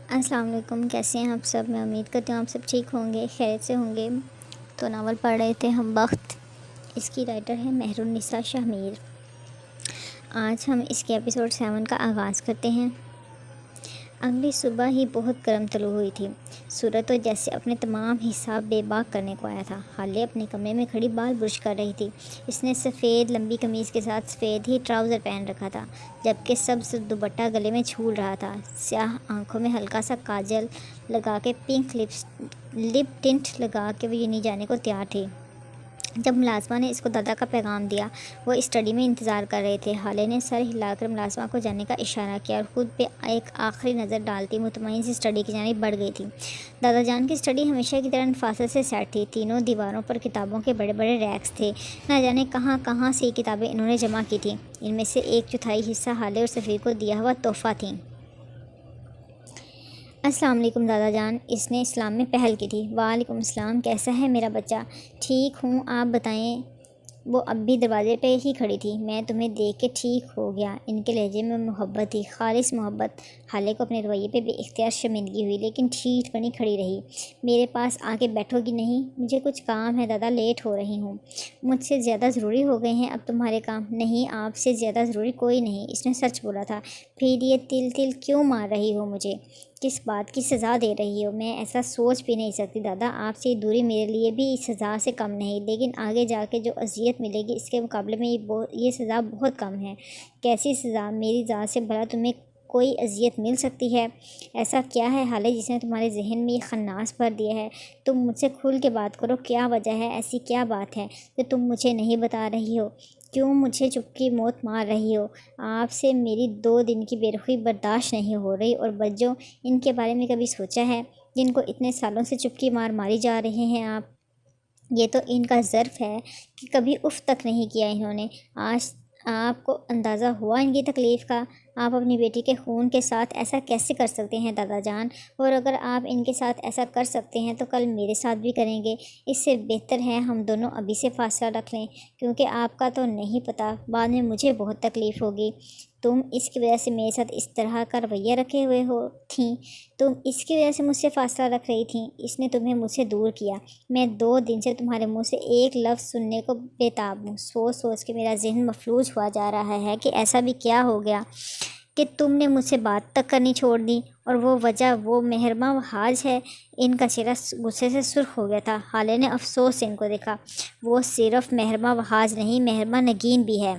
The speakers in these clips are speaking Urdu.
السلام علیکم، کیسے ہیں آپ سب؟ میں امید کرتی ہوں آپ سب ٹھیک ہوں گے، خیریت سے ہوں گے۔ تو ناول پڑھ رہے تھے ہم وقت، اس کی رائٹر ہے مہر النساء شاہ میر۔ آج ہم اس کے ایپیسوڈ 7 کا آغاز کرتے ہیں۔ اگلی صبح ہی بہت گرم طلوع ہوئی تھی۔ سورج تو جیسے اپنے تمام حساب بے باک کرنے کو آیا تھا۔ حالے اپنے کمرے میں کھڑی بال برش کر رہی تھی۔ اس نے سفید لمبی قمیض کے ساتھ سفید ہی ٹراؤزر پہن رکھا تھا، جبکہ سبز دوپٹہ گلے میں جھول رہا تھا۔ سیاہ آنکھوں میں ہلکا سا کاجل لگا کے پنک لپ ٹنٹ لگا کے وہ یونیں جانے کو تیار تھی۔ جب ملازمہ نے اس کو دادا کا پیغام دیا، وہ اسٹڈی میں انتظار کر رہے تھے۔ حالے نے سر ہلا کر ملازمہ کو جانے کا اشارہ کیا اور خود پہ ایک آخری نظر ڈالتی مطمئن سی اسٹڈی کی جانب بڑھ گئی تھی۔ دادا جان کی اسٹڈی ہمیشہ کی طرح نفاست سے سیٹ تھی۔ تینوں دیواروں پر کتابوں کے بڑے بڑے ریکس تھے۔ نہ جانے کہاں کہاں سے یہ کتابیں انہوں نے جمع کی تھیں۔ ان میں سے 1/4 حصہ حالے اور سفیر کو دیا ہوا تحفہ تھیں۔ السلام علیکم دادا جان، اس نے اسلام میں پہل کی تھی۔ وعلیکم السلام، کیسا ہے میرا بچہ؟ ٹھیک ہوں، آپ بتائیں؟ وہ اب بھی دروازے پہ ہی کھڑی تھی۔ میں تمہیں دیکھ کے ٹھیک ہو گیا۔ ان کے لہجے میں محبت تھی، خالص محبت۔ حالے کو اپنے رویے پہ بے اختیار شرمندگی ہوئی، لیکن ٹھیٹ بنی کھڑی رہی۔ میرے پاس آ کے بیٹھو گی نہیں؟ مجھے کچھ کام ہے دادا، لیٹ ہو رہی ہوں۔ مجھ سے زیادہ ضروری ہو گئے ہیں اب تمہارے کام؟ نہیں، آپ سے زیادہ ضروری کوئی نہیں، اس نے سچ بولا تھا۔ پھر یہ تل تل کیوں مار رہی ہو مجھے؟ کس بات کی سزا دے رہی ہو؟ میں ایسا سوچ بھی نہیں سکتی دادا، آپ سے یہ دوری میرے لیے بھی سزا سے کم نہیں، لیکن آگے جا کے جو اذیت ملے گی اس کے مقابلے میں یہ سزا بہت کم ہے۔ کیسی سزا؟ میری ذات سے بھلا تمہیں کوئی اذیت مل سکتی ہے؟ ایسا کیا ہے حالے جس نے تمہارے ذہن میں یہ خناس بھر دیا ہے؟ تم مجھ سے کھل کے بات کرو، کیا وجہ ہے؟ ایسی کیا بات ہے جو تم مجھے نہیں بتا رہی ہو؟ کیوں مجھے چپ کی موت مار رہی ہو؟ آپ سے میری 2 دن کی بے رخی برداشت نہیں ہو رہی۔ اور بچوں، ان کے بارے میں کبھی سوچا ہے جن کو اتنے سالوں سے چپکی ماری جا رہے ہیں آپ؟ یہ تو ان کا ظرف ہے کہ کبھی اف تک نہیں کیا انہوں نے۔ آج آپ کو اندازہ ہوا ان کی تکلیف کا؟ آپ اپنی بیٹی کے خون کے ساتھ ایسا کیسے کر سکتے ہیں دادا جان؟ اور اگر آپ ان کے ساتھ ایسا کر سکتے ہیں تو کل میرے ساتھ بھی کریں گے۔ اس سے بہتر ہے ہم دونوں ابھی سے فاصلہ رکھ لیں، کیونکہ آپ کا تو نہیں پتہ، بعد میں مجھے بہت تکلیف ہوگی۔ تم اس کی وجہ سے میرے ساتھ اس طرح کا رویہ رکھے ہوئے تھیں؟ تم اس کی وجہ سے مجھ سے فاصلہ رکھ رہی تھیں؟ اس نے تمہیں مجھ سے دور کیا۔ میں 2 دن سے تمہارے منہ سے ایک لفظ سننے کو بےتاب ہوں۔ سوچ سوچ کے میرا ذہن مفلوج ہوا جا رہا ہے کہ ایسا بھی کیا ہو گیا کہ تم نے مجھ سے بات تک کرنی چھوڑ دی، اور وہ وجہ وہ مہرباں وحاج ہے۔ ان کا چہرہ غصے سے سرخ ہو گیا تھا۔ حالے نے افسوس سے ان کو دیکھا۔ وہ صرف مہرباں وحاج نہیں، مہرباں نگین بھی ہے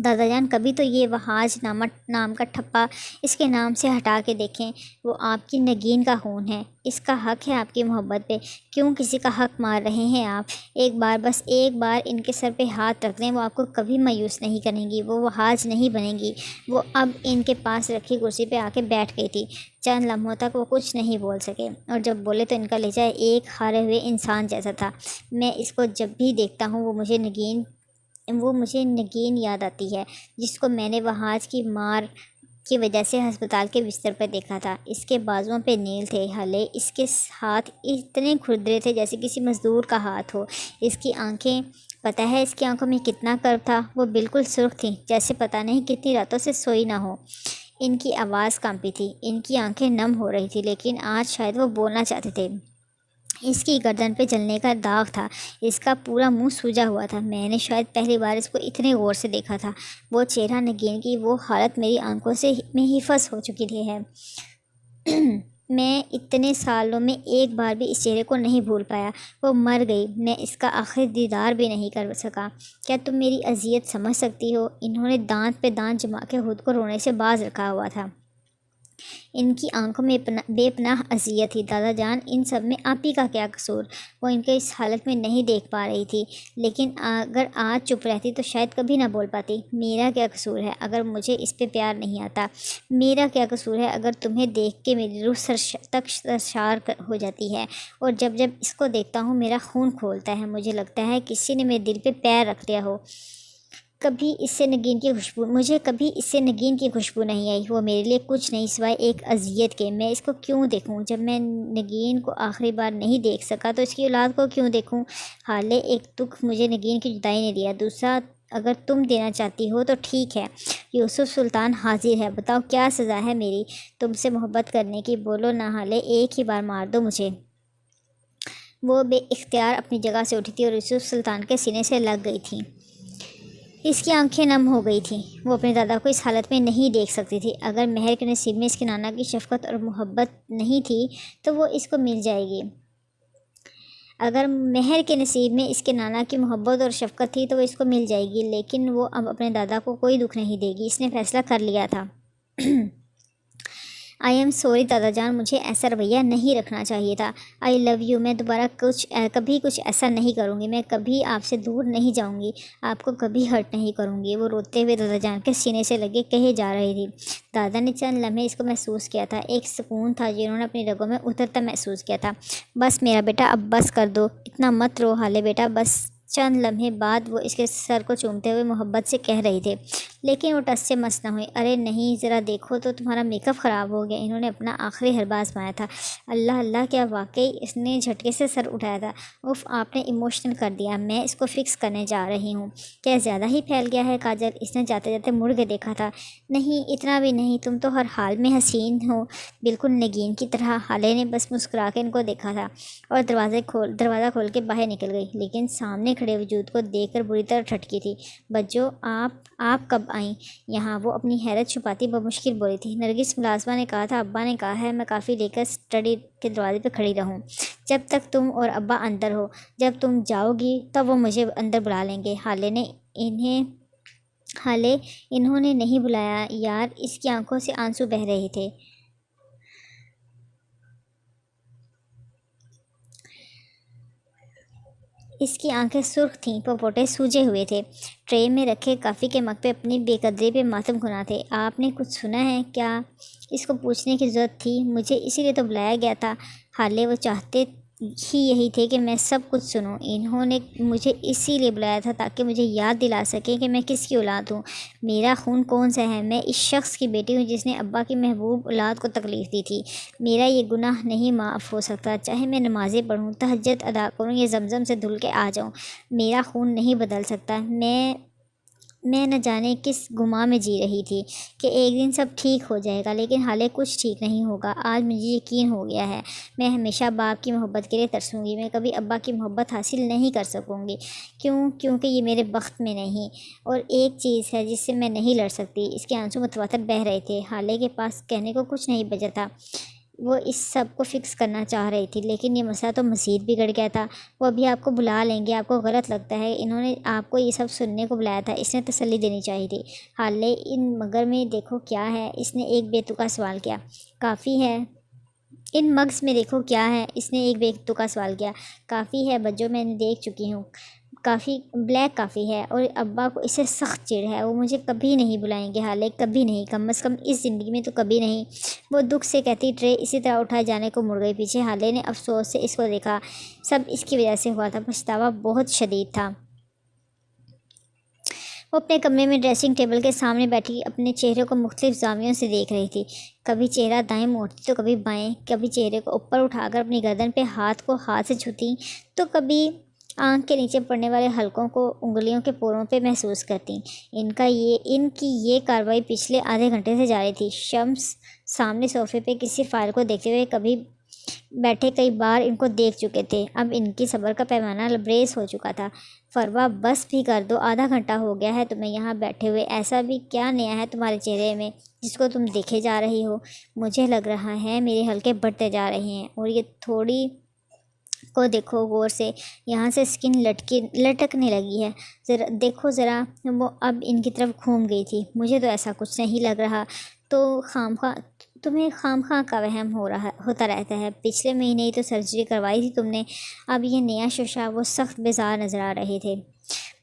دادا جان۔ کبھی تو یہ وحاج نام کا ٹھپا اس کے نام سے ہٹا کے دیکھیں۔ وہ آپ کی نگین کا خون ہے، اس کا حق ہے آپ کی محبت پہ۔ کیوں کسی کا حق مار رہے ہیں آپ؟ ایک بار، بس ایک بار ان کے سر پہ ہاتھ رکھ دیں، وہ آپ کو کبھی مایوس نہیں کریں گی، وہ وحاج نہیں بنیں گی۔ وہ اب ان کے پاس رکھی کرسی پہ آ کے بیٹھ گئی تھی۔ چند لمحوں تک وہ کچھ نہیں بول سکے، اور جب بولے تو ان کا لہجہ ایک ہارے ہوئے انسان جیسا تھا۔ میں اس کو جب بھی دیکھتا ہوں وہ مجھے نگین یاد آتی ہے، جس کو میں نے وحاج کی مار کی وجہ سے ہسپتال کے بستر پر دیکھا تھا۔ اس کے بازوؤں پہ نیل تھے حالے، اس کے ہاتھ اتنے کھردرے تھے جیسے کسی مزدور کا ہاتھ ہو۔ اس کی آنکھیں، پتہ ہے اس کی آنکھوں میں کتنا کرب تھا؟ وہ بالکل سرخ تھیں، جیسے پتہ نہیں کتنی راتوں سے سوئی نہ ہو۔ ان کی آواز کانپی تھی، ان کی آنکھیں نم ہو رہی تھی، لیکن آج شاید وہ بولنا چاہتے تھے۔ اس کی گردن پہ جلنے کا داغ تھا، اس کا پورا منہ سوجا ہوا تھا۔ میں نے شاید پہلی بار اس کو اتنے غور سے دیکھا تھا۔ وہ چہرہ، نگین کی وہ حالت میری آنکھوں سے میں حفظ ہو چکی ہے۔ میں اتنے سالوں میں ایک بار بھی اس چہرے کو نہیں بھول پایا۔ وہ مر گئی، میں اس کا آخری دیدار بھی نہیں کر سکا۔ کیا تم میری اذیت سمجھ سکتی ہو؟ انہوں نے دانت پہ دانت جما کے خود کو رونے سے باز رکھا ہوا تھا۔ ان کی آنکھوں میں بے پناہ اذیت تھی۔ دادا جان، ان سب میں آپ ہی کا کیا قصور؟ وہ ان کو اس حالت میں نہیں دیکھ پا رہی تھی، لیکن اگر آج چپ رہتی تو شاید کبھی نہ بول پاتی۔ میرا کیا قصور ہے اگر مجھے اس پہ پیار نہیں آتا؟ میرا کیا قصور ہے اگر تمہیں دیکھ کے میری روح تک سرشار ہو جاتی ہے، اور جب جب اس کو دیکھتا ہوں میرا خون کھولتا ہے، مجھے لگتا ہے کسی نے میرے دل پہ پیر رکھ دیا ہو۔ مجھے کبھی اس سے نگین کی خوشبو نہیں آئی۔ وہ میرے لیے کچھ نہیں سوائے ایک اذیت کے۔ میں اس کو کیوں دیکھوں؟ جب میں نگین کو آخری بار نہیں دیکھ سکا تو اس کی اولاد کو کیوں دیکھوں؟ حالے ایک دکھ مجھے نگین کی جدائی نے دیا، دوسرا اگر تم دینا چاہتی ہو تو ٹھیک ہے۔ یوسف سلطان حاضر ہے، بتاؤ کیا سزا ہے میری تم سے محبت کرنے کی؟ بولو نہ حالے، ایک ہی بار مار دو مجھے۔ وہ بے اختیار اپنی جگہ سے اٹھی تھی اور یوسف سلطان کے سینے سے لگ گئی تھی۔ اس کی آنکھیں نم ہو گئی تھیں، وہ اپنے دادا کو اس حالت میں نہیں دیکھ سکتی تھی۔ اگر مہر کے نصیب میں اس کے نانا کی شفقت اور محبت نہیں تھی تو وہ اس کو مل جائے گی۔ اگر مہر کے نصیب میں اس کے نانا کی محبت اور شفقت تھی تو وہ اس کو مل جائے گی، لیکن وہ اب اپنے دادا کو کوئی دکھ نہیں دے گی، اس نے فیصلہ کر لیا تھا۔ آئی ایم سوری دادا جان، مجھے ایسا رویہ نہیں رکھنا چاہیے تھا۔ آئی لو یو، میں دوبارہ کبھی کچھ ایسا نہیں کروں گی، میں کبھی آپ سے دور نہیں جاؤں گی، آپ کو کبھی ہرٹ نہیں کروں گی، وہ روتے ہوئے دادا جان کے سینے سے لگے کہے جا رہی تھی۔ دادا نے چند لمحے اس کو محسوس کیا تھا، ایک سکون تھا جنہوں نے اپنی رگوں میں اترتا محسوس کیا تھا۔ بس میرا بیٹا، اب بس کر دو، اتنا مت رو حالے بیٹا، بس۔ چند لمحے بعد وہ اس کے سر کو چومتے ہوئے محبت سے کہہ رہی تھے، لیکن وہ ٹس سے مس نہ ہوئی۔ ارے نہیں، ذرا دیکھو تو تمہارا میک اپ خراب ہو گیا۔ انہوں نے اپنا آخری حربہ آزمایا تھا۔ اللہ اللہ، کیا واقعی؟ اس نے جھٹکے سے سر اٹھایا تھا۔ اف، آپ نے ایموشنل کر دیا، میں اس کو فکس کرنے جا رہی ہوں۔ کیا زیادہ ہی پھیل گیا ہے کاجل؟ اس نے جاتے جاتے مڑ کے دیکھا تھا۔ نہیں، اتنا بھی نہیں، تم تو ہر حال میں حسین ہو، بالکل نگین کی طرح۔ حالے نے بس مسکرا کے ان کو دیکھا تھا اور دروازہ کھول کے باہر نکل گئی، لیکن سامنے کھڑے وجود کو دیکھ کر بری طرح ٹھٹکی تھی۔ بجو، آپ کب آئیں یہاں؟ وہ اپنی حیرت چھپاتی بمشکل بولی تھی۔ نرگس ملازمہ نے کہا تھا، ابا نے کہا ہے میں کافی لے کر اسٹڈی کے دروازے پہ کھڑی رہوں جب تک تم اور ابا اندر ہو، جب تم جاؤ گی تب وہ مجھے اندر بلا لیں گے۔ حالے انہوں نے نہیں بلایا یار، اس کی آنکھوں سے آنسو بہہ رہے تھے۔ اس کی آنکھیں سرخ تھیں، پپوٹے سوجے ہوئے تھے، ٹرے میں رکھے کافی کے مگ پہ اپنی بے قدری پہ ماتم گنا تھے۔ آپ نے کچھ سنا ہے کیا؟ اس کو پوچھنے کی ضرورت تھی، مجھے اسی لیے تو بلایا گیا تھا۔ حالے، وہ چاہتے ہی یہی تھے کہ میں سب کچھ سنوں۔ انہوں نے مجھے اسی لیے بلایا تھا تاکہ مجھے یاد دلا سکیں کہ میں کس کی اولاد ہوں، میرا خون کون سا ہے۔ میں اس شخص کی بیٹی ہوں جس نے ابا کی محبوب اولاد کو تکلیف دی تھی۔ میرا یہ گناہ نہیں معاف ہو سکتا، چاہے میں نمازیں پڑھوں، تہجد ادا کروں یا زمزم سے دھل کے آ جاؤں، میرا خون نہیں بدل سکتا۔ میں نہ جانے کس گماں میں جی رہی تھی کہ ایک دن سب ٹھیک ہو جائے گا، لیکن حالے کچھ ٹھیک نہیں ہوگا۔ آج مجھے یقین ہو گیا ہے، میں ہمیشہ باپ کی محبت کے لیے ترسوں گی، میں کبھی ابا کی محبت حاصل نہیں کر سکوں گی، کیونکہ یہ میرے بخت میں نہیں۔ اور ایک چیز ہے جس سے میں نہیں لڑ سکتی۔ اس کے آنسو متواتر بہہ رہے تھے۔ حالے کے پاس کہنے کو کچھ نہیں بچا تھا، وہ اس سب کو فکس کرنا چاہ رہی تھی، لیکن یہ مسئلہ تو مزید بگڑ گیا تھا۔ وہ ابھی آپ کو بلا لیں گے، آپ کو غلط لگتا ہے، انہوں نے آپ کو یہ سب سننے کو بلایا تھا، اس نے تسلی دینی چاہیے تھی۔ حالے، ان مگر میں دیکھو کیا ہے؟ اس نے ایک بے تکا سوال کیا۔ کافی ہے، ان مگز میں دیکھو کیا ہے؟ اس نے ایک بے تکا سوال کیا۔ کافی ہے بجو، میں نے دیکھ چکی ہوں، کافی بلیک کافی ہے، اور ابا کو اس سے سخت چڑ ہے، وہ مجھے کبھی نہیں بلائیں گے حالے، کبھی نہیں، کم از کم اس زندگی میں تو کبھی نہیں۔ وہ دکھ سے کہتی ٹرے اسی طرح اٹھائے جانے کو مڑ گئی پیچھے۔ حالے نے افسوس سے اس کو دیکھا، سب اس کی وجہ سے ہوا تھا، پچھتاوا بہت شدید تھا۔ وہ اپنے کمرے میں ڈریسنگ ٹیبل کے سامنے بیٹھی اپنے چہرے کو مختلف زاویوں سے دیکھ رہی تھی، کبھی چہرہ دائیں موڑتی تو کبھی بائیں، کبھی چہرے کو اوپر اٹھا کر اپنی گردن پہ ہاتھ کو ہاتھ سے چھوتی تو کبھی آنکھ کے نیچے پڑنے والے حلقوں کو انگلیوں کے پوروں پہ محسوس کرتی۔ ان کی یہ کارروائی پچھلے آدھے گھنٹے سے جاری تھی۔ شمس سامنے صوفے پہ کسی فائل کو دیکھتے ہوئے کبھی بیٹھے کئی بار ان کو دیکھ چکے تھے، اب ان کی صبر کا پیمانہ لبریز ہو چکا تھا۔ فروا، بس بھی کر دو، آدھا گھنٹہ ہو گیا ہے تمہیں یہاں بیٹھے ہوئے، ایسا بھی کیا نیا ہے تمہارے چہرے میں جس کو تم دیکھے جا رہی ہو؟ مجھے لگ رہا ہے میرے حلقے بڑھتے جا رہے ہیں، اور یہ تھوڑی کو دیکھو غور سے، یہاں سے سکن لٹکنے لگی ہے، ذرا دیکھو ذرا۔ وہ اب ان کی طرف گھوم گئی تھی۔ مجھے تو ایسا کچھ نہیں لگ رہا، تمہیں خام خواہ کا وہم ہوتا رہتا ہے، پچھلے مہینے ہی تو سرجری کروائی تھی تم نے، اب یہ نیا شوشہ۔ وہ سخت بیزار نظر آ رہے تھے۔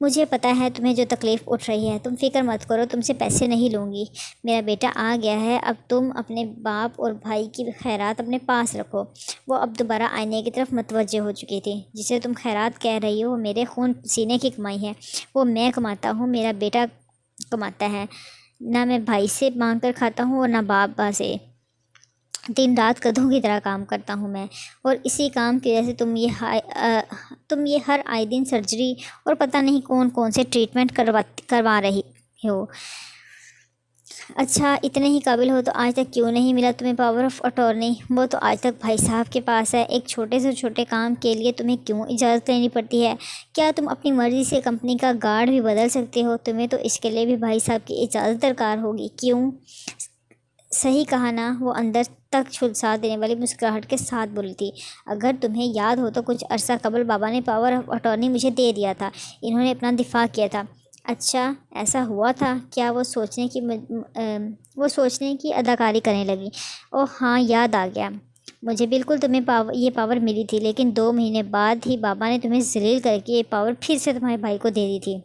مجھے پتہ ہے تمہیں جو تکلیف اٹھ رہی ہے، تم فکر مت کرو، تم سے پیسے نہیں لوں گی، میرا بیٹا آ گیا ہے، اب تم اپنے باپ اور بھائی کی خیرات اپنے پاس رکھو۔ وہ اب دوبارہ آئینے کی طرف متوجہ ہو چکی تھی۔ جسے تم خیرات کہہ رہی ہو وہ میرے خون پسینے کی کمائی ہے، وہ میں کماتا ہوں، میرا بیٹا کماتا ہے، نہ میں بھائی سے مانگ کر کھاتا ہوں اور نہ باپ سے، دن رات گدھوں کی طرح کام کرتا ہوں میں، اور اسی کام کی وجہ سے تم یہ تم یہ ہر آئے دن سرجری اور پتہ نہیں کون کون سے ٹریٹمنٹ کروا رہی ہو۔ اچھا اتنے ہی قابل ہو تو آج تک کیوں نہیں ملا تمہیں پاور آف اٹارنی؟ وہ تو آج تک بھائی صاحب کے پاس ہے۔ ایک چھوٹے سے چھوٹے کام کے لیے تمہیں کیوں اجازت لینی پڑتی ہے؟ کیا تم اپنی مرضی سے کمپنی کا گارڈ بھی بدل سکتے ہو؟ تمہیں تو اس کے لیے بھی بھائی صاحب کی اجازت درکار ہوگی۔ کیوں؟ صحیح کہا نا؟ وہ اندر تک جھلسا دینے والی مسکراہٹ کے ساتھ بولی تھی۔ اگر تمہیں یاد ہو تو کچھ عرصہ قبل بابا نے پاور آف اٹارنی مجھے دے دیا تھا، انہوں نے اپنا دفاع کیا تھا۔ اچھا ایسا ہوا تھا کیا؟ وہ سوچنے کی اداکاری کرنے لگی۔ اوہ ہاں یاد آ گیا، مجھے بالکل تمہیں یہ پاور ملی تھی، لیکن 2 مہینے بعد ہی بابا نے تمہیں ذلیل کر کے یہ پاور پھر سے تمہارے بھائی کو دے دی تھی۔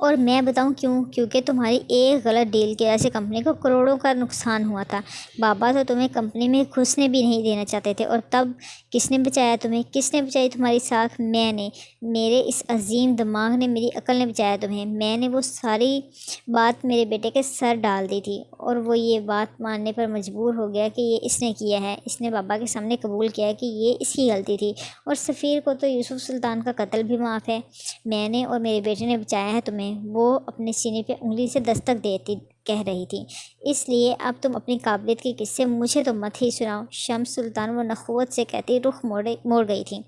اور میں بتاؤں کیوں؟ کیونکہ تمہاری ایک غلط ڈیل کی وجہ سے کمپنی کو کروڑوں کا نقصان ہوا تھا۔ بابا تو تمہیں کمپنی میں گھسنے بھی نہیں دینا چاہتے تھے، اور تب کس نے بچایا تمہیں؟ کس نے بچائی تمہاری ساکھ؟ میں نے، میرے اس عظیم دماغ نے، میری عقل نے بچایا تمہیں۔ میں نے وہ ساری بات میرے بیٹے کے سر ڈال دی تھی، اور وہ یہ بات ماننے پر مجبور ہو گیا کہ یہ اس نے کیا ہے۔ اس نے بابا کے سامنے قبول کیا کہ یہ اس کی غلطی تھی، اور سفیر کو تو یوسف سلطان کا قتل بھی معاف ہے۔ میں نے اور میرے بیٹے نے بچایا ہے تمہیں، وہ اپنے سینے پہ انگلی سے دستک دیتی کہہ رہی تھی۔ اس لیے اب تم اپنی قابلیت کے قصے مجھے تو مت ہی سناؤ۔ شمس سلطان وہ نخوت سے کہتی رخ موڑ گئی تھی،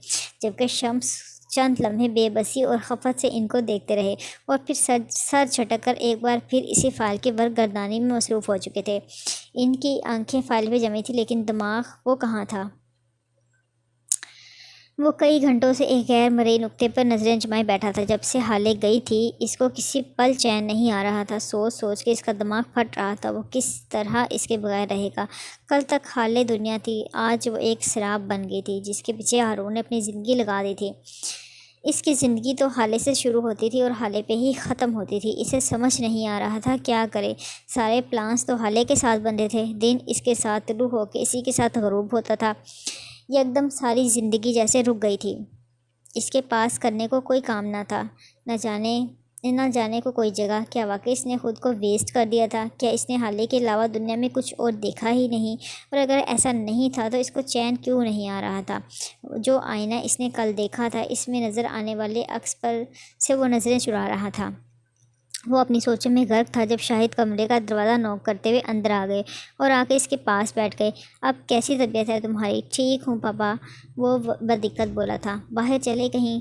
جبکہ شمس چند لمحے بے بسی اور خفت سے ان کو دیکھتے رہے، اور پھر سر جھٹک کر ایک بار پھر اسی فائل کے ورق گردانی میں مصروف ہو چکے تھے۔ ان کی آنکھیں فائل پہ جمی تھی، لیکن دماغ وہ کہاں تھا؟ وہ کئی گھنٹوں سے ایک غیر مرئی نقطے پر نظریں جمائے بیٹھا تھا۔ جب سے ہالے گئی تھی اس کو کسی پل چین نہیں آ رہا تھا۔ سوچ سوچ کے اس کا دماغ پھٹ رہا تھا، وہ کس طرح اس کے بغیر رہے گا۔ کل تک ہالے دنیا تھی، آج وہ ایک سراب بن گئی تھی جس کے پیچھے ہارون نے اپنی زندگی لگا دی تھی۔ اس کی زندگی تو ہالے سے شروع ہوتی تھی اور ہالے پہ ہی ختم ہوتی تھی۔ اسے سمجھ نہیں آ رہا تھا کیا کرے۔ سارے پلانس تو ہالے کے ساتھ بندھے تھے، دن اس کے ساتھ طلوع ہو کے اسی کے ساتھ غروب ہوتا تھا۔ یکدم ساری زندگی جیسے رک گئی تھی۔ اس کے پاس کرنے کو کوئی کام نہ تھا، نہ جانے کو کوئی جگہ۔ کیا واقعی اس نے خود کو ویسٹ کر دیا تھا؟ کیا اس نے حالے کے علاوہ دنیا میں کچھ اور دیکھا ہی نہیں؟ اور اگر ایسا نہیں تھا تو اس کو چین کیوں نہیں آ رہا تھا؟ جو آئینہ اس نے کل دیکھا تھا، اس میں نظر آنے والے عکس پر سے وہ نظریں چرا رہا تھا۔ وہ اپنی سوچوں میں غرق تھا جب شاہد کمرے کا دروازہ نوک کرتے ہوئے اندر آ گئے اور آ کے اس کے پاس بیٹھ گئے۔ اب کیسی طبیعت ہے تمہاری؟ ٹھیک ہوں پاپا، وہ بدقت بولا تھا۔ باہر چلے کہیں؟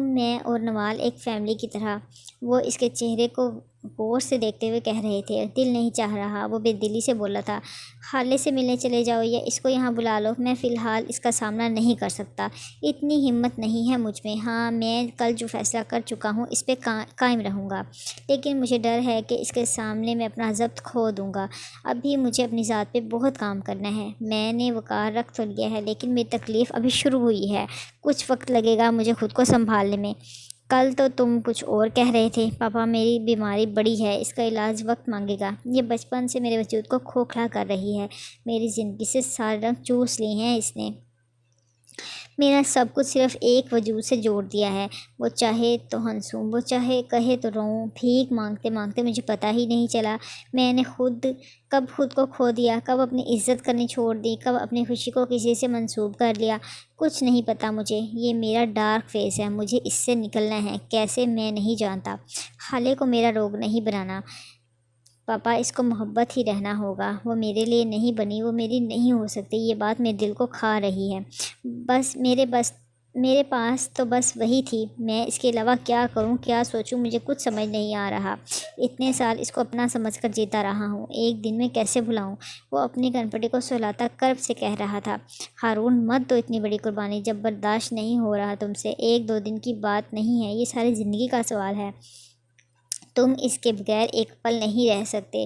میں اور نوال ایک فیملی کی طرح، وہ اس کے چہرے کو غور سے دیکھتے ہوئے کہہ رہے تھے۔ دل نہیں چاہ رہا، وہ بے دلی سے بولا تھا۔ خالے سے ملنے چلے جاؤ یا اس کو یہاں بلا لو، میں فی الحال اس کا سامنا نہیں کر سکتا، اتنی ہمت نہیں ہے مجھ میں۔ ہاں میں کل جو فیصلہ کر چکا ہوں اس پہ قائم رہوں گا، لیکن مجھے ڈر ہے کہ اس کے سامنے میں اپنا ضبط کھو دوں گا۔ ابھی مجھے اپنی ذات پہ بہت کام کرنا ہے۔ میں نے وقار رکھ تو لیا ہے، لیکن میری تکلیف ابھی شروع ہوئی ہے، کچھ وقت لگے گا مجھے خود کو سنبھالنے میں۔ کل تو تم کچھ اور کہہ رہے تھے پاپا، میری بیماری بڑی ہے، اس کا علاج وقت مانگے گا۔ یہ بچپن سے میرے وجود کو کھوکھلا کر رہی ہے، میری زندگی سے سارے رنگ چوس لیے ہیں اس نے، میرا سب کچھ صرف ایک وجود سے جوڑ دیا ہے۔ وہ چاہے تو ہنسوں، وہ چاہے کہے تو روؤں۔ بھیک مانگتے مانگتے مجھے پتہ ہی نہیں چلا میں نے کب خود کو کھو دیا، کب اپنی عزت کرنی چھوڑ دی، کب اپنی خوشی کو کسی سے منسوب کر لیا، کچھ نہیں پتہ مجھے۔ یہ میرا ڈارک فیس ہے، مجھے اس سے نکلنا ہے، کیسے میں نہیں جانتا۔ خالے کو میرا روگ نہیں بنانا پاپا، اس کو محبت ہی رہنا ہوگا۔ وہ میرے لیے نہیں بنی، وہ میری نہیں ہو سکتی، یہ بات میرے دل کو کھا رہی ہے۔ میرے پاس تو بس وہی تھی، میں اس کے علاوہ کیا کروں، کیا سوچوں، مجھے کچھ سمجھ نہیں آ رہا۔ اتنے سال اس کو اپنا سمجھ کر جیتا رہا ہوں، ایک دن میں کیسے بھلاؤں؟ وہ اپنی کنپٹی کو سہلاتا کرب سے کہہ رہا تھا۔ ہارون مت دو اتنی بڑی قربانی، جب برداشت نہیں ہو رہا تم سے، 1-2 دن کی بات نہیں ہے، یہ ساری زندگی کا سوال ہے۔ تم اس کے بغیر ایک پل نہیں رہ سکتے،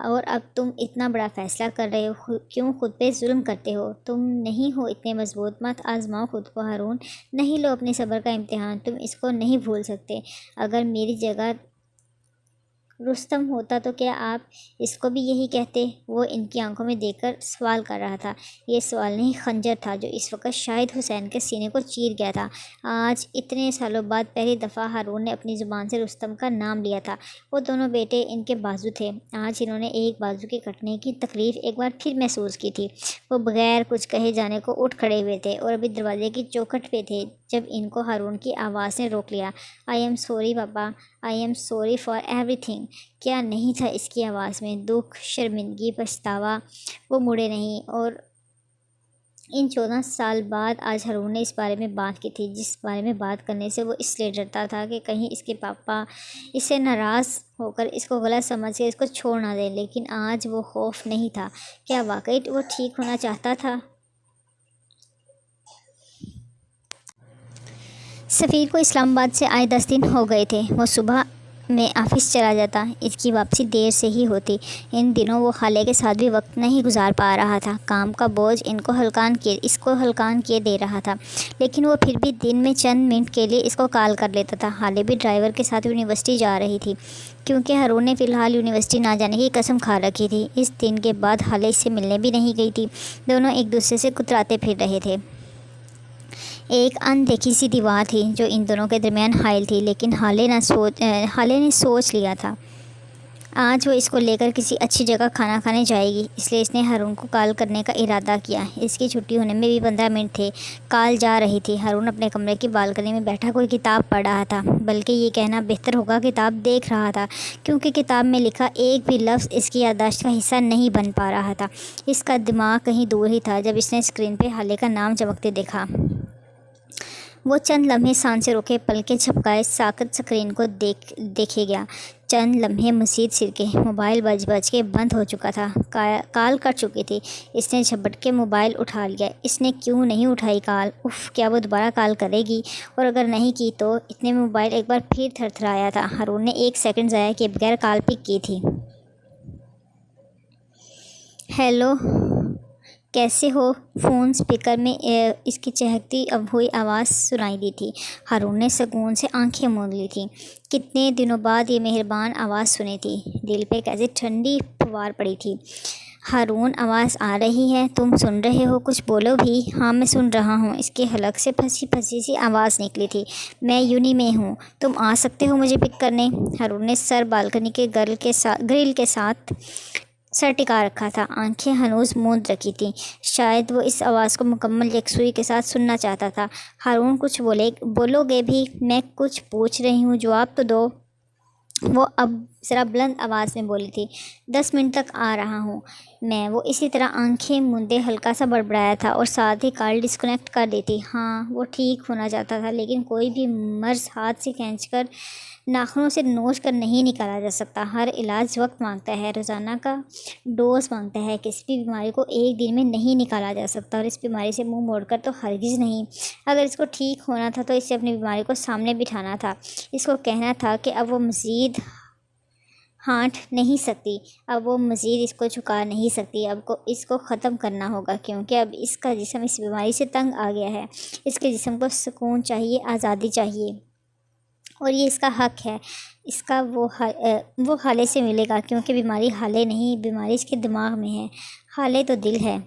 اور اب تم اتنا بڑا فیصلہ کر رہے ہو، کیوں خود پہ ظلم کرتے ہو؟ تم نہیں ہو اتنے مضبوط، مت آزماؤ خود کو ہارون، نہیں لو اپنے صبر کا امتحان، تم اس کو نہیں بھول سکتے۔ اگر میری جگہ رستم ہوتا تو کیا آپ اس کو بھی یہی کہتے؟ وہ ان کی آنکھوں میں دیکھ کر سوال کر رہا تھا۔ یہ سوال نہیں، خنجر تھا جو اس وقت شاہد حسین کے سینے کو چیر گیا تھا۔ آج اتنے سالوں بعد پہلی دفعہ ہارون نے اپنی زبان سے رستم کا نام لیا تھا۔ وہ دونوں بیٹے ان کے بازو تھے۔ آج انہوں نے ایک بازو کے کٹنے کی تکلیف ایک بار پھر محسوس کی تھی۔ وہ بغیر کچھ کہے جانے کو اٹھ کھڑے ہوئے تھے اور ابھی دروازے کی چوکھٹ پہ تھے جب ان کو ہارون کی آواز نے روک لیا۔ I am sorry papa, I am sorry for every thing. کیا نہیں تھا اس کی آواز میں؟ دکھ، شرمندگی، پچھتاوا۔ وہ مڑے نہیں، اور ان 14 سال بعد آج ہارون نے اس بارے میں بات کی تھی جس بارے میں بات کرنے سے وہ اس لیے ڈرتا تھا کہ کہیں اس کے پاپا اس سے ناراض ہو کر اس کو غلط سمجھ کے اس کو چھوڑ نہ دیں۔ لیکن آج وہ خوف نہیں تھا۔ کیا واقعی وہ ٹھیک ہونا چاہتا تھا؟ سفیر کو اسلام آباد سے آئے 10 دن ہو گئے تھے۔ وہ صبح میں آفس چلا جاتا، اس کی واپسی دیر سے ہی ہوتی۔ ان دنوں وہ خالے کے ساتھ بھی وقت نہیں گزار پا رہا تھا۔ کام کا بوجھ اس کو ہلکان کیے دے رہا تھا، لیکن وہ پھر بھی دن میں چند منٹ کے لیے اس کو کال کر لیتا تھا۔ خالے بھی ڈرائیور کے ساتھ یونیورسٹی جا رہی تھی کیونکہ ہارون نے فی الحال یونیورسٹی نہ جانے کی قسم کھا رکھی تھی۔ اس دن کے بعد خالے اس سے ملنے بھی نہیں گئی تھی۔ دونوں ایک دوسرے سے کتراتے پھر رہے تھے۔ ایک ان دیکھی سی دیوار تھی جو ان دونوں کے درمیان حائل تھی، لیکن خالے نے سوچ لیا تھا آج وہ اس کو لے کر کسی اچھی جگہ کھانا کھانے جائے گی، اس لیے اس نے ہارون کو کال کرنے کا ارادہ کیا۔ اس کی چھٹی ہونے میں بھی 15 منٹ تھے۔ کال جا رہی تھی۔ ہارون اپنے کمرے کی بالکنی میں بیٹھا کوئی کتاب پڑھ رہا تھا، بلکہ یہ کہنا بہتر ہوگا کتاب دیکھ رہا تھا، کیونکہ کتاب میں لکھا ایک بھی لفظ اس کی یادداشت کا حصہ نہیں بن پا رہا تھا۔ اس کا دماغ کہیں دور ہی تھا جب اس نے اسکرین پہ خالے کا نام چمکتے دیکھا۔ وہ چند لمحے سانسیں روکے، پلکیں جھپکائے، ساکت اسکرین کو دیکھے گیا۔ چند لمحے مزید سرکے۔ موبائل بج کے بند ہو چکا تھا۔ کال کٹ چکی تھی۔ اس نے جھپٹ کے موبائل اٹھا لیا۔ اس نے کیوں نہیں اٹھائی کال؟ کیا وہ دوبارہ کال کرے گی؟ اور اگر نہیں کی تو؟ اتنے میں موبائل ایک بار پھر تھرتھرایا تھا۔ ہارون نے 1 سیکنڈ ضائع کیے بغیر کال پک کی تھی۔ ہیلو، کیسے ہو؟ فون اسپیکر میں اس کی چہکتی ہوئی آواز سنائی دی تھی۔ ہارون نے سکون سے آنکھیں موند لی تھیں۔ کتنے دنوں بعد یہ مہربان آواز سنی تھی۔ دل پہ کیسے ٹھنڈی پھوار پڑی تھی۔ ہارون، آواز آ رہی ہے؟ تم سن رہے ہو؟ کچھ بولو بھی۔ ہاں میں سن رہا ہوں۔ اس کے حلق سے پھنسی پھنسی سی آواز نکلی تھی۔ میں یونی میں ہوں، تم آ سکتے ہو مجھے پک کرنے؟ ہارون نے سر بالکنی کے گرل کے ساتھ سر ٹکا رکھا تھا، آنکھیں ہنوز موند رکھی تھیں۔ شاید وہ اس آواز کو مکمل یکسوئی کے ساتھ سننا چاہتا تھا۔ ہارون، کچھ بولو گے بھی؟ میں کچھ پوچھ رہی ہوں، جواب تو دو۔ وہ اب ذرا بلند آواز میں بولی تھی۔ 10 منٹ تک آ رہا ہوں میں۔ وہ اسی طرح آنکھیں مندے ہلکا سا بڑبڑایا تھا اور ساتھ ہی کال ڈسکنیکٹ کر دیتی۔ ہاں، وہ ٹھیک ہونا چاہتا تھا، لیکن کوئی بھی مرض ہاتھ سے کھینچ کر ناخنوں سے نوچ کر نہیں نکالا جا سکتا۔ ہر علاج وقت مانگتا ہے، روزانہ کا ڈوز مانگتا ہے۔ کسی بھی بیماری کو ایک دن میں نہیں نکالا جا سکتا، اور اس بیماری سے منہ موڑ کر تو ہرگز نہیں۔ اگر اس کو ٹھیک ہونا تھا تو اسے اپنی بیماری کو سامنے بٹھانا تھا۔ اس کو کہنا تھا کہ اب وہ مزید ہانٹ نہیں سکتی، اب وہ مزید اس کو جھکا نہیں سکتی، اب اس کو ختم کرنا ہوگا، کیونکہ اب اس کا جسم اس بیماری سے تنگ آ گیا ہے۔ اس کے جسم کو سکون چاہیے، آزادی چاہیے، اور یہ اس کا حق ہے۔ اس کا وہ حالے سے ملے گا، کیونکہ بیماری حالے نہیں، بیماری اس کے دماغ میں ہے، حالے تو دل ہے۔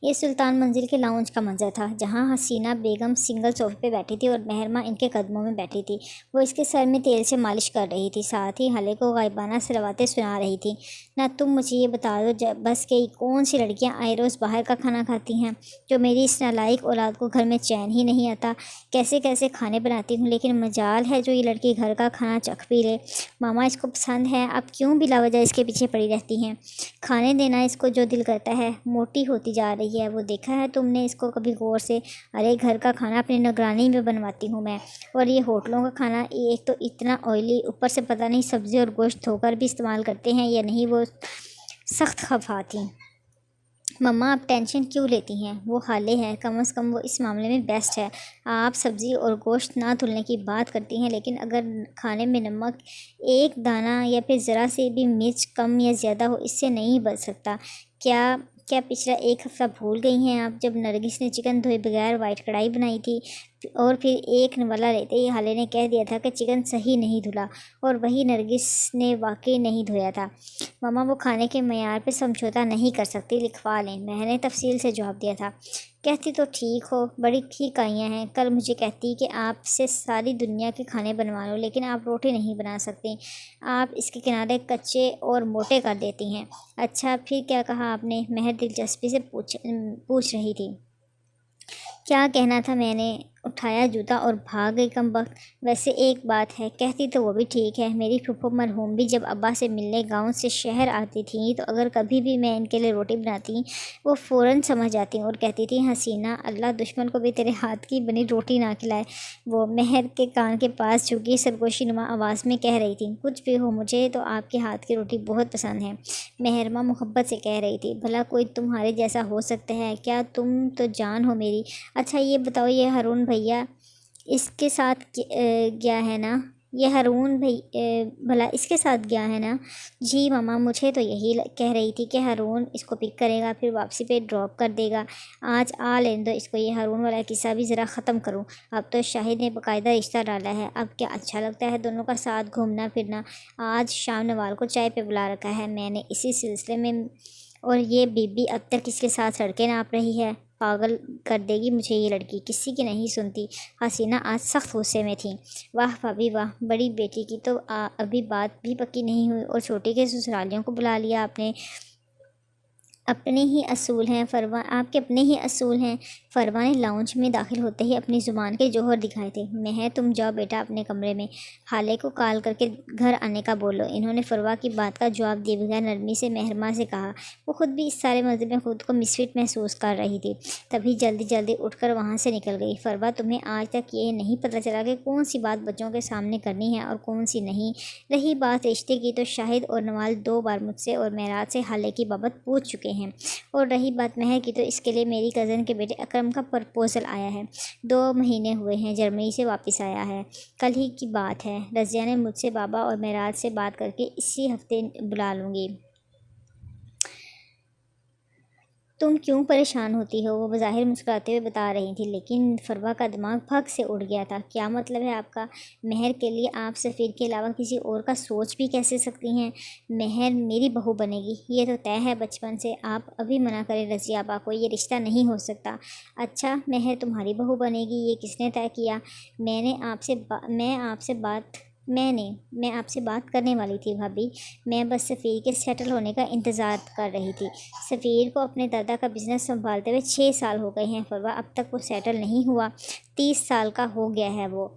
یہ سلطان منزل کے لاؤنج کا منظر تھا، جہاں حسینہ بیگم سنگل صوفے پہ بیٹھی تھی اور مہرماں ان کے قدموں میں بیٹھی تھی۔ وہ اس کے سر میں تیل سے مالش کر رہی تھی، ساتھ ہی حالے کو غائبانہ صلواتیں سنا رہی تھی۔ نہ تم مجھے یہ بتا دو بس کہ کون سی لڑکیاں آئے روز باہر کا کھانا کھاتی ہیں، جو میری اس نالائق اولاد کو گھر میں چین ہی نہیں آتا۔ کیسے کیسے کھانے بناتی ہوں، لیکن مجال ہے جو یہ لڑکی گھر کا کھانا چکھ بھی لے۔ ماما اس کو پسند ہے، اب کیوں بلا وجہ اس کے پیچھے پڑی رہتی ہیں؟ کھانے دینا اس کو جو دل کرتا ہے۔ موٹی ہوتی جا رہی ہے، وہ دیکھا ہے تم نے اس کو کبھی غور سے؟ ارے گھر کا کھانا اپنی نگرانی میں بنواتی ہوں میں، اور یہ ہوٹلوں کا کھانا ایک تو اتنا آئلی، اوپر سے پتہ نہیں سبزی اور گوشت دھو کر بھی استعمال کرتے ہیں یا نہیں۔ وہ سخت خفا تھی۔ مما آپ ٹینشن کیوں لیتی ہیں؟ وہ خالے ہے، کم از کم وہ اس معاملے میں بیسٹ ہے۔ آپ سبزی اور گوشت نہ دھلنے کی بات کرتی ہیں، لیکن اگر کھانے میں نمک ایک دانہ یا پھر ذرا سے بھی مرچ کم یا زیادہ ہو، اس سے نہیں بچ سکتا۔ کیا پچھلا 1 ہفتہ بھول گئی ہیں آپ، جب نرگس نے چکن دھوئے بغیر وائٹ کڑھائی بنائی تھی؟ اور پھر ایک نوالا لیتے ہی حالے نے کہہ دیا تھا کہ چکن صحیح نہیں دھلا، اور وہی نرگس نے واقعی نہیں دھویا تھا۔ ماما وہ کھانے کے معیار پہ سمجھوتا نہیں کر سکتی، لکھوا لیں، مہر نے تفصیل سے جواب دیا تھا۔ کہتی تو ٹھیک ہو، بڑی ٹھیک آئیاں ہیں، کل مجھے کہتی کہ آپ سے ساری دنیا کے کھانے بنوا لو لیکن آپ روٹی نہیں بنا سکتی، آپ اس کے کنارے کچے اور موٹے کر دیتی ہیں۔ اچھا پھر کیا کہا آپ نے؟ مہر دلچسپی سے پوچھ رہی تھی۔ کیا کہنا تھا، میں نے اٹھایا جوتا اور بھاگ گئی کمبخت۔ ویسے ایک بات ہے، کہتی تو وہ بھی ٹھیک ہے، میری پھپھو مرحوم بھی جب ابا سے ملنے گاؤں سے شہر آتی تھیں تو اگر کبھی بھی میں ان کے لیے روٹی بناتی وہ فوراً سمجھ جاتی اور کہتی تھی حسینہ اللہ دشمن کو بھی تیرے ہاتھ کی بنی روٹی نہ کھلائے۔ وہ مہر کے کان کے پاس جھکی سرگوشی نما آواز میں کہہ رہی تھی، کچھ بھی ہو مجھے تو آپ کے ہاتھ کی روٹی بہت پسند ہے، مہرماں محبت سے کہہ رہی تھی۔ بھلا کوئی تمہارے جیسا ہو سکتا ہے کیا؟ تم تو جان ہو میری۔ اچھا یہ بتاؤ، یہ ہارون بھیا اس کے ساتھ گیا ہے نا؟ یہ ہارون بھلا اس کے ساتھ گیا ہے نا؟ جی ماما، مجھے تو یہی کہہ رہی تھی کہ ہارون اس کو پک کرے گا پھر واپسی پہ ڈراپ کر دے گا۔ آج آ لین دو اس کو، یہ ہارون والا قصہ بھی ذرا ختم کروں۔ اب تو شاہد نے باقاعدہ رشتہ ڈالا ہے، اب کیا اچھا لگتا ہے دونوں کا ساتھ گھومنا پھرنا۔ آج شام نوال کو چائے پہ بلا رکھا ہے میں نے اسی سلسلے میں، اور یہ بی بی اب تک کس کے ساتھ سڑکیں ناپ رہی ہے؟ پاگل کر دے گی مجھے یہ لڑکی، کسی کی نہیں سنتی۔ حسینہ آج سخت غصے میں تھی۔ واہ بھابھی واہ، بڑی بیٹی کی تو ابھی بات بھی پکی نہیں ہوئی اور چھوٹی کے سسرالیوں کو بلا لیا آپ نے۔ اپنے ہی اصول ہیں فروا، آپ کے اپنے ہی اصول ہیں۔ فروا نے لاؤنج میں داخل ہوتے ہی اپنی زبان کے جوہر دکھائے تھے۔ مہر تم جاؤ بیٹا اپنے کمرے میں، خالے کو کال کر کے گھر آنے کا بولو، انہوں نے فروا کی بات کا جواب دیے بغیر نرمی سے مہرماں سے کہا۔ وہ خود بھی اس سارے منظر میں خود کو مسفٹ محسوس کر رہی تھی، تبھی جلدی جلدی اٹھ کر وہاں سے نکل گئی۔ فروا تمہیں آج تک یہ نہیں پتہ چلا کہ کون سی بات بچوں کے سامنے کرنی ہے اور کون سی نہیں؟ رہی بات رشتے کی تو شاہد اور نوال 2 بار مجھ سے اور معراج سے خالے کی بابت پوچھ چکے ہیں، اور رہی بات مہر کی تو اس کے لیے میری کزن کے بیٹے اکرم کا پرپوزل آیا ہے، 2 مہینے ہوئے ہیں جرمنی سے واپس آیا ہے، کل ہی کی بات ہے۔ رضیہ نے مجھ سے بابا اور معراج سے بات کر کے اسی ہفتے بلا لوں گی۔ تم کیوں پریشان ہوتی ہو؟ وہ بظاہر مسکراتے ہوئے بتا رہی تھی، لیکن فروا کا دماغ پھک سے اڑ گیا تھا۔ کیا مطلب ہے آپ کا؟ مہر کے لیے آپ سفیر کے علاوہ کسی اور کا سوچ بھی کیسے سکتی ہیں؟ مہر میری بہو بنے گی، یہ تو طے ہے بچپن سے۔ آپ ابھی منع کریں رضیہ آپا کو، یہ رشتہ نہیں ہو سکتا۔ اچھا مہر تمہاری بہو بنے گی، یہ کس نے طے کیا؟ میں آپ سے بات کرنے والی تھی بھابھی، میں بس سفیر کے سیٹل ہونے کا انتظار کر رہی تھی۔ سفیر کو اپنے دادا کا بزنس سنبھالتے ہوئے 6 سال ہو گئے ہیں فروا، اب تک وہ سیٹل نہیں ہوا، 30 سال کا ہو گیا ہے وہ۔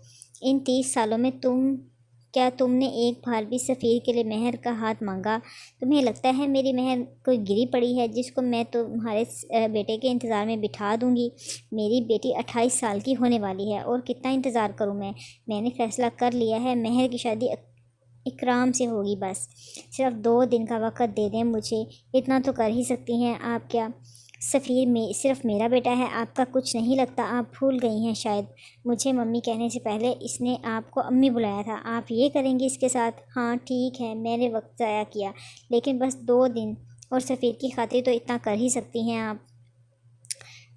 ان 30 سالوں میں تم نے ایک بار بھی سفیر کے لیے مہر کا ہاتھ مانگا؟ تمہیں لگتا ہے میری مہر کوئی گری پڑی ہے جس کو میں تمہارے بیٹے کے انتظار میں بٹھا دوں گی؟ میری بیٹی 28 سال کی ہونے والی ہے، اور کتنا انتظار کروں میں نے فیصلہ کر لیا ہے، مہر کی شادی اکرام سے ہوگی، بس صرف 2 دن کا وقت دے دیں مجھے، اتنا تو کر ہی سکتی ہیں آپ۔ کیا سفیر میں صرف میرا بیٹا ہے؟ آپ کا کچھ نہیں لگتا؟ آپ بھول گئی ہیں شاید، مجھے ممی کہنے سے پہلے اس نے آپ کو امی بلایا تھا۔ آپ یہ کریں گی اس کے ساتھ؟ ہاں ٹھیک ہے، میں نے وقت ضائع کیا، لیکن بس 2 دن، اور سفیر کی خاطر تو اتنا کر ہی سکتی ہیں آپ۔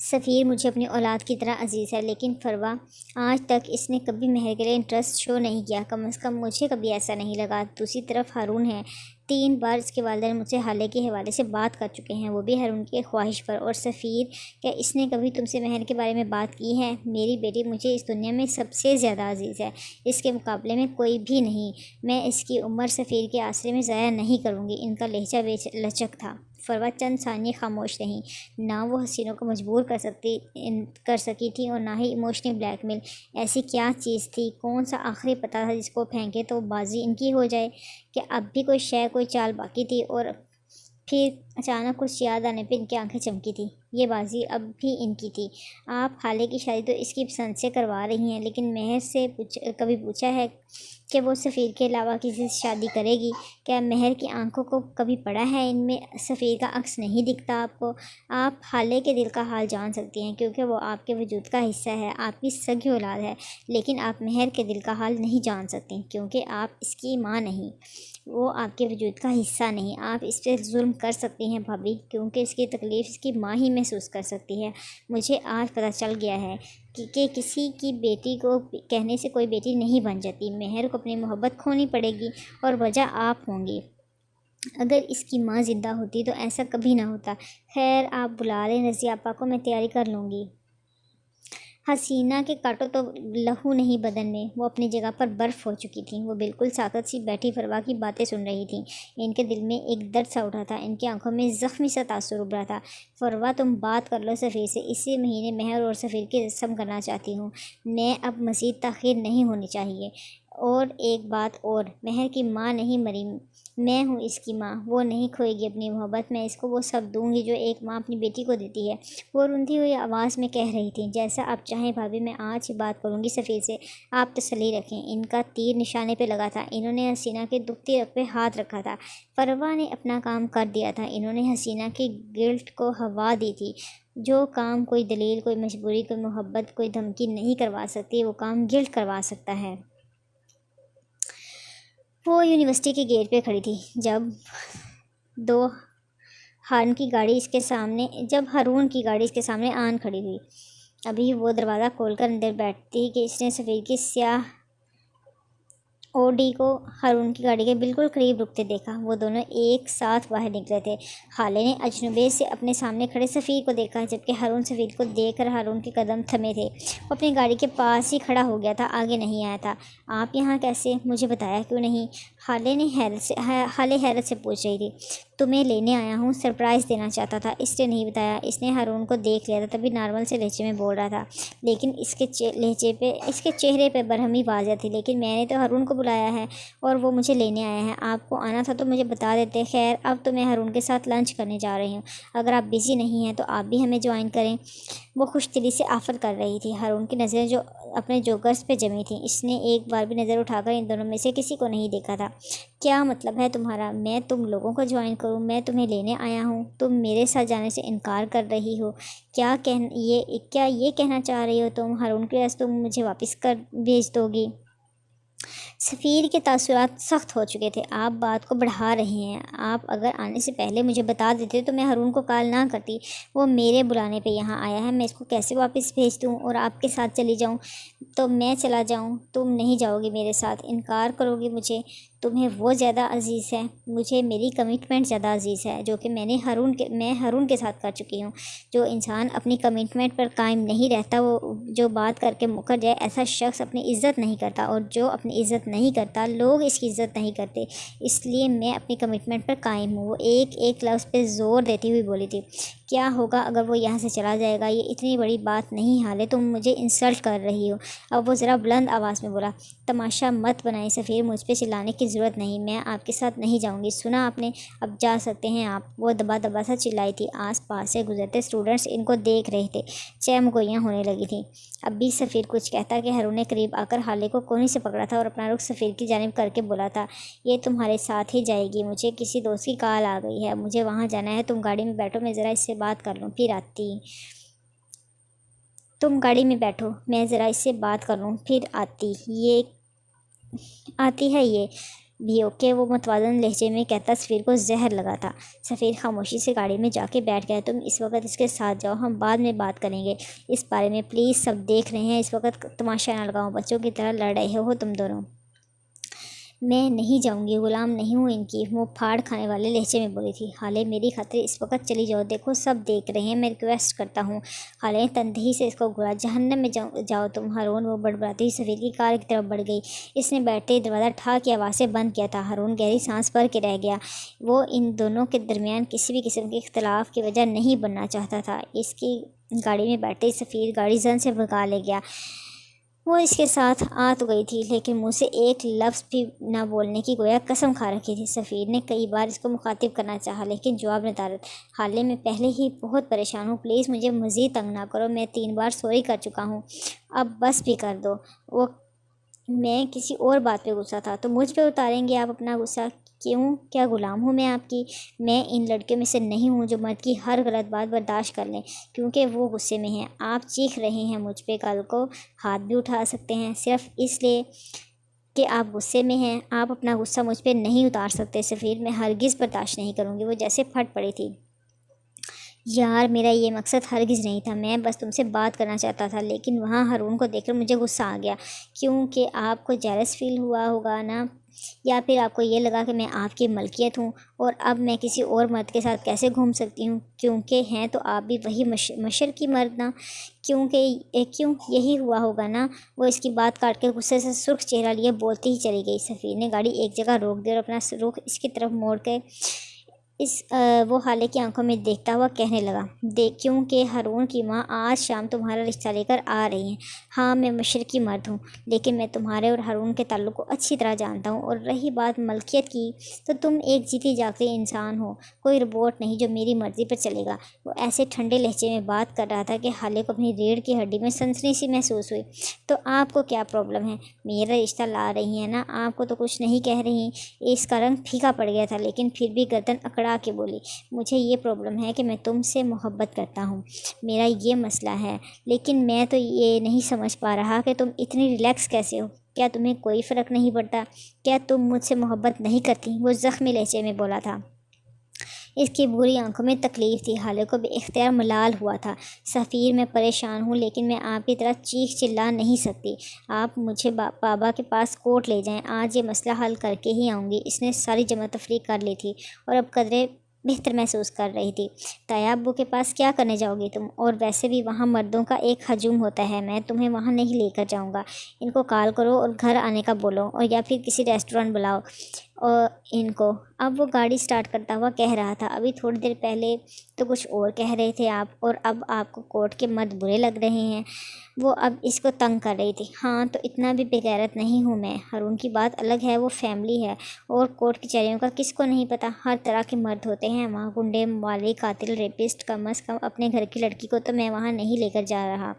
سفیر مجھے اپنی اولاد کی طرح عزیز ہے، لیکن فروا آج تک اس نے کبھی مہر کے لیے انٹرسٹ شو نہیں کیا، کم از کم مجھے کبھی ایسا نہیں لگا۔ دوسری طرف ہارون ہے، 3 بار اس کے والدین مجھ سے حالے کے حوالے سے بات کر چکے ہیں، وہ بھی ہارون کی خواہش پر۔ اور سفیر، کیا اس نے کبھی تم سے مہر کے بارے میں بات کی ہے؟ میری بیٹی مجھے اس دنیا میں سب سے زیادہ عزیز ہے، اس کے مقابلے میں کوئی بھی نہیں، میں اس کی عمر سفیر کے آسرے میں ضائع نہیں کروں گی۔ ان کا لہجہ بے لچک تھا۔ فروا چند ثانیے خاموش رہیں، نہ وہ حسینوں کو مجبور کر سکی تھی اور نہ ہی ایموشنل بلیک میل۔ ایسی کیا چیز تھی، کون سا آخری پتہ تھا جس کو پھینکے تو بازی ان کی ہو جائے؟ کہ اب بھی کوئی شے، کوئی چال باقی تھی؟ اور پھر اچانک کچھ یاد آنے پہ ان کی آنکھیں چمکی تھیں، یہ بازی اب بھی ان کی تھی۔ آپ خالے کی شادی تو اس کی پسند سے کروا رہی ہیں، لیکن مہر سے کبھی پوچھا ہے کہ وہ سفیر کے علاوہ کسی سے شادی کرے گی؟ کیا مہر کی آنکھوں کو کبھی پڑا ہے ان میں سفیر کا عکس نہیں دکھتا آپ کو؟ آپ خالے کے دل کا حال جان سکتی ہیں، کیونکہ وہ آپ کے وجود کا حصہ ہے، آپ کی سگی اولاد ہے، لیکن آپ مہر کے دل کا حال نہیں جان سکتی، کیونکہ آپ اس کی ماں نہیں، وہ آپ کے وجود کا حصہ نہیں۔ آپ اس پہ ظلم کر سکتی ہیں بھابھی، کیونکہ اس کی تکلیف اس کی ماں ہی محسوس کر سکتی ہے۔ مجھے آج پتہ چل گیا ہے کہ کسی کی بیٹی کو کہنے سے کوئی بیٹی نہیں بن جاتی۔ مہر کو اپنی محبت کھونی پڑے گی اور وجہ آپ ہوں گی۔ اگر اس کی ماں زندہ ہوتی تو ایسا کبھی نہ ہوتا۔ خیر آپ بلا لیں رضیہ آپا کو، میں تیاری کر لوں گی۔ حسینہ کے کاٹو تو لہو نہیں بدن میں، وہ اپنی جگہ پر برف ہو چکی تھیں۔ وہ بالکل ساکت سی بیٹھی فروا کی باتیں سن رہی تھیں۔ ان کے دل میں ایک درد سا اٹھا تھا، ان کی آنکھوں میں زخمی سا تاثر ابھرا تھا۔ فروا تم بات کر لو سفیر سے، اسی مہینے مہر اور سفیر کی رسم کرنا چاہتی ہوں میں، اب مزید تاخیر نہیں ہونی چاہیے۔ اور ایک بات اور، مہر کی ماں نہیں مری، میں ہوں اس کی ماں، وہ نہیں کھوئے گی اپنی محبت، میں اس کو وہ سب دوں گی جو ایک ماں اپنی بیٹی کو دیتی ہے۔ وہ روندھی ہوئی آواز میں کہہ رہی تھی۔ جیسا آپ چاہیں بھابھی، میں آج ہی بات کروں گی سفیر سے، آپ تسلی رکھیں۔ ان کا تیر نشانے پہ لگا تھا، انہوں نے حسینہ کے دکھتی رگ پہ ہاتھ رکھا تھا۔ فروا نے اپنا کام کر دیا تھا، انہوں نے حسینہ کی گلٹ کو ہوا دی تھی۔ جو کام کوئی دلیل، کوئی مجبوری، کوئی محبت، کوئی دھمکی نہیں کروا سکتی، وہ کام گلٹ کروا سکتا ہے۔ وہ یونیورسٹی کے گیٹ پہ کھڑی تھی جب ہارون کی گاڑی اس کے سامنے آن کھڑی ہوئی۔ ابھی وہ دروازہ کھول کر اندر بیٹھتی کہ اس نے سفیر کی سیاہ اوڈی کو ہارون کی گاڑی کے بالکل قریب رکتے دیکھا۔ وہ دونوں ایک ساتھ باہر نکلے تھے۔ خالے نے اجنبے سے اپنے سامنے کھڑے سفیر کو دیکھا، جبکہ ہارون سفیر کو دیکھ کر ہارون کے قدم تھمے تھے۔ وہ اپنی گاڑی کے پاس ہی کھڑا ہو گیا تھا، آگے نہیں آیا تھا۔ آپ یہاں کیسے؟ مجھے بتایا کیوں نہیں؟ خالے حیرت سے پوچھ رہی تھی۔ تمہیں لینے آیا ہوں، سرپرائز دینا چاہتا تھا، اس لیے نہیں بتایا۔ اس نے ہارون کو دیکھ لیا تھا، تبھی نارمل سے لہجے میں بول رہا تھا، لیکن اس کے چہرے پہ برہمی واضح تھی۔ لیکن میں نے تو ہارون کو بلایا ہے اور وہ مجھے لینے آیا ہے، آپ کو آنا تھا تو مجھے بتا دیتے۔ خیر اب تو میں ہارون کے ساتھ لنچ کرنے جا رہی ہوں، اگر آپ بزی نہیں ہیں تو آپ بھی ہمیں جوائن کریں۔ وہ خوش دلی سے آفر کر رہی تھی۔ ہارون کی نظریں جو اپنے جوکرز پہ جمی تھیں، اس نے ایک بار بھی نظر اٹھا کر ان دونوں میں سے کسی کو نہیں دیکھا تھا۔ کیا مطلب ہے تمہارا؟ میں تم لوگوں کو جوائن کروں؟ میں تمہیں لینے آیا ہوں، تم میرے ساتھ جانے سے انکار کر رہی ہو؟ کیا یہ کہنا چاہ رہی ہو تم؟ ہارون کے راستے تم مجھے واپس بھیج دو گی؟ سفیر کے تاثرات سخت ہو چکے تھے۔ آپ بات کو بڑھا رہے ہیں، آپ اگر آنے سے پہلے مجھے بتا دیتے تو میں ہارون کو کال نہ کرتی۔ وہ میرے بلانے پہ یہاں آیا ہے، میں اس کو کیسے واپس بھیج دوں اور آپ کے ساتھ چلی جاؤں؟ تو میں چلا جاؤں، تم نہیں جاؤ گی میرے ساتھ، انکار کرو گی مجھے؟ تمہیں وہ زیادہ عزیز ہے، مجھے میری کمٹمنٹ زیادہ عزیز ہے جو کہ میں ہارون کے ساتھ کر چکی ہوں۔ جو انسان اپنی کمٹمنٹ پر قائم نہیں رہتا، وہ جو بات کر کے مکر جائے، ایسا شخص اپنی عزت نہیں کرتا، اور جو اپنی عزت نہیں کرتا لوگ اس کی عزت نہیں کرتے۔ اس لیے میں اپنی کمٹمنٹ پر قائم ہوں۔ وہ ایک لفظ پہ زور دیتی ہوئی بولی تھی۔ کیا ہوگا اگر وہ یہاں سے چلا جائے گا؟ یہ اتنی بڑی بات نہیں حالے، تم مجھے انسلٹ کر رہی ہو۔ اب وہ ذرا بلند آواز میں بولا۔ تماشا مت بنائیں سفیر، مجھ پہ چلانے کی ضرورت نہیں، میں آپ کے ساتھ نہیں جاؤں گی، سنا آپ نے؟ اب جا سکتے ہیں آپ۔ وہ دبا دبا سا چلائی تھی۔ آس پاس سے گزرتے اسٹوڈنٹس ان کو دیکھ رہے تھے، چہمگوئیاں ہونے لگی تھیں۔ اب بھی سفیر کچھ کہتا کہ ہارون نے قریب آ کر حالے کو کوہنی سے پکڑا تھا اور اپنا رخ سفیر کی جانب کر کے بولا تھا، یہ تمہارے ساتھ ہی جائے گی، مجھے کسی دوست کی کال آ گئی ہے، مجھے وہاں جانا ہے، تم گاڑی میں بیٹھو، میں ذرا اس سے بات کر لوں پھر آتی۔ تم گاڑی میں بیٹھو، میں ذرا اس سے بات کر لوں پھر آتی۔ یہ بھی اوکے؟ وہ متوازن لہجے میں کہتا سفیر کو زہر لگا تھا۔ سفیر خاموشی سے گاڑی میں جا کے بیٹھ گیا۔ تم اس وقت اس کے ساتھ جاؤ، ہم بعد میں بات کریں گے اس بارے میں، پلیز سب دیکھ رہے ہیں، اس وقت تماشا نہ لگاؤ، بچوں کی طرح لڑ رہے ہو تم دونوں۔ میں نہیں جاؤں گی، غلام نہیں ہوں ان کی، منہ پھاڑ کھانے والے لہجے میں بولی تھی۔ خالے میری خاطر اس وقت چلی جاؤ، دیکھو سب دیکھ رہے ہیں، میں ریکویسٹ کرتا ہوں۔ خالے نے تندہی سے اس کو گھورا۔ جہنم میں جاؤ تم ہارون۔ وہ بڑبڑاتی ہوئی سفیر کی کار کی طرف بڑھ گئی۔ اس نے بیٹھتے ہی دروازہ ٹھا کی آواز سے بند کیا تھا۔ ہارون گہری سانس بھر کے رہ گیا۔ وہ ان دونوں کے درمیان کسی بھی قسم کے اختلاف کی وجہ نہیں بننا چاہتا تھا۔ اس کی گاڑی میں بیٹھتے ہی سفیر گاڑی زن سے بھگا لے گیا۔ وہ اس کے ساتھ آ تو گئی تھی، لیکن منہ سے ایک لفظ بھی نہ بولنے کی گویا قسم کھا رکھی تھی۔ سفیر نے کئی بار اس کو مخاطب کرنا چاہا، لیکن جواب نہ دارد۔ خالے میں پہلے ہی بہت پریشان ہوں، پلیز مجھے مزید تنگ نہ کرو، میں 3 بار سوری کر چکا ہوں، اب بس بھی کر دو۔ میں کسی اور بات پہ غصہ تھا تو مجھ پہ اتاریں گے آپ اپنا غصہ؟ کیوں؟ کیا غلام ہوں میں آپ کی؟ میں ان لڑکیوں میں سے نہیں ہوں جو مرد کی ہر غلط بات برداشت کر لیں کیونکہ وہ غصے میں ہیں۔ آپ چیخ رہے ہیں مجھ پہ، کل کو ہاتھ بھی اٹھا سکتے ہیں، صرف اس لیے کہ آپ غصے میں ہیں۔ آپ اپنا غصہ مجھ پہ نہیں اتار سکتے سفیر، میں ہرگز برداشت نہیں کروں گی۔ وہ جیسے پھٹ پڑی تھی۔ یار میرا یہ مقصد ہرگز نہیں تھا، میں بس تم سے بات کرنا چاہتا تھا، لیکن وہاں ہارون کو دیکھ کر مجھے غصہ آ گیا، کیونکہ آپ کو جیلس فیل ہوا ہوگا نا، یا پھر آپ کو یہ لگا کہ میں آپ کی ملکیت ہوں اور اب میں کسی اور مرد کے ساتھ کیسے گھوم سکتی ہوں، کیونکہ ہیں تو آپ بھی وہی مشرقی مرد نا، کیوں یہی ہوا ہوگا نا۔ وہ اس کی بات کاٹ کے غصے سے سرخ چہرہ لیے بولتی ہی چلی گئی۔ سفیر نے گاڑی ایک جگہ روک دی اور اپنا رخ اس کی طرف موڑ کے وہ حالے کی آنکھوں میں دیکھتا ہوا کہنے لگا، کیونکہ ہارون کی ماں آج شام تمہارا رشتہ لے کر آ رہی ہیں۔ ہاں میں مشرقی مرد ہوں، لیکن میں تمہارے اور ہارون کے تعلق کو اچھی طرح جانتا ہوں، اور رہی بات ملکیت کی تو تم ایک جیتی جاگتی انسان ہو، کوئی روبوٹ نہیں جو میری مرضی پر چلے گا۔ وہ ایسے ٹھنڈے لہجے میں بات کر رہا تھا کہ حالے کو اپنی ریڑھ کی ہڈی میں سنسنی سی محسوس ہوئی۔ تو آپ کو کیا پرابلم ہے؟ میرا رشتہ لا رہی ہیں نا، آپ کو تو کچھ نہیں کہہ رہی۔ اس کا رنگ پھیکا پڑ گیا تھا، لیکن پھر بھی گردن اکڑا کے بولی، مجھے یہ پرابلم ہے کہ میں تم سے محبت کرتا ہوں، میرا یہ مسئلہ ہے، لیکن میں تو یہ نہیں سمجھ پا رہا کہ تم اتنی ریلیکس کیسے ہو۔ کیا تمہیں کوئی فرق نہیں پڑتا؟ کیا تم مجھ سے محبت نہیں کرتی؟ وہ زخمی لہجے میں بولا تھا۔ اس کی بری آنکھوں میں تکلیف تھی۔ حالے کو بے اختیار ملال ہوا تھا۔ سفیر میں پریشان ہوں، لیکن میں آپ کی طرح چیخ چلا نہیں سکتی۔ آپ مجھے بابا کے پاس کورٹ لے جائیں، آج یہ مسئلہ حل کر کے ہی آؤں گی۔ اس نے ساری جمع تفریق کر لی تھی اور اب قدرے بہتر محسوس کر رہی تھی۔ طیب ابو کے پاس کیا کرنے جاؤ گی تم؟ اور ویسے بھی وہاں مردوں کا ایک ہجوم ہوتا ہے، میں تمہیں وہاں نہیں لے کر جاؤں گا۔ ان کو کال کرو اور گھر آنے کا بولو، اور یا پھر کسی ریسٹورینٹ بلاؤ اور ان کو۔ اب وہ گاڑی سٹارٹ کرتا ہوا کہہ رہا تھا، ابھی تھوڑی دیر پہلے تو کچھ اور کہہ رہے تھے آپ، اور اب آپ کو کورٹ کے مرد برے لگ رہے ہیں۔ وہ اب اس کو تنگ کر رہی تھی۔ ہاں تو اتنا بھی بے غیرت نہیں ہوں میں۔ ہارون کی بات الگ ہے، وہ فیملی ہے، اور کورٹ کچہریوں کا کس کو نہیں پتہ، ہر طرح کے مرد ہوتے ہیں وہاں، گنڈے، مالک، قاتل، ریپسٹ۔ کم از کم اپنے گھر کی لڑکی کو تو میں وہاں نہیں لے کر جا رہا۔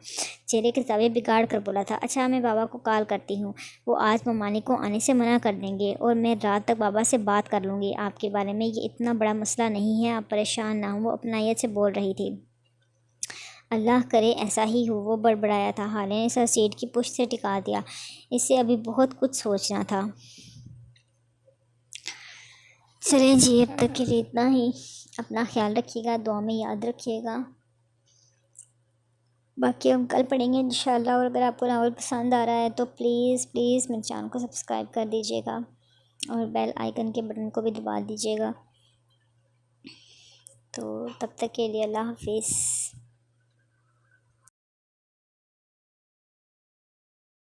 چہرے کے زاویے بگاڑ کر بولا تھا، اچھا میں بابا کو کال کرتی ہوں، وہ آج ممالک کو آنے سے منع کر دیں گے، اور میں رات تک بابا سے بات کر لوں گی آپ کے بارے میں، یہ اتنا بڑا مسئلہ نہیں ہے، آپ پریشان نہ ہوں۔ وہ اپنائیت سے بول رہی تھی۔ اللہ کرے ایسا ہی ہو، وہ بڑبڑایا تھا۔ حالے نے سر سیٹ کی پشت سے ٹکا دیا، اسے ابھی بہت کچھ سوچنا تھا۔ چلیں جی اب تک کے لیے اتنا ہی، اپنا خیال رکھیے گا، دعا میں یاد رکھیے گا، باقی ہم کل پڑھیں گے انشاءاللہ۔ اور اگر آپ کو ناول پسند آ رہا ہے تو پلیز میرے چینل کو سبسکرائب کر دیجیے گا، اور بیل آئیکن کے بٹن کو بھی دبا دیجیے گا۔ تو تب تک کے لیے اللہ حافظ۔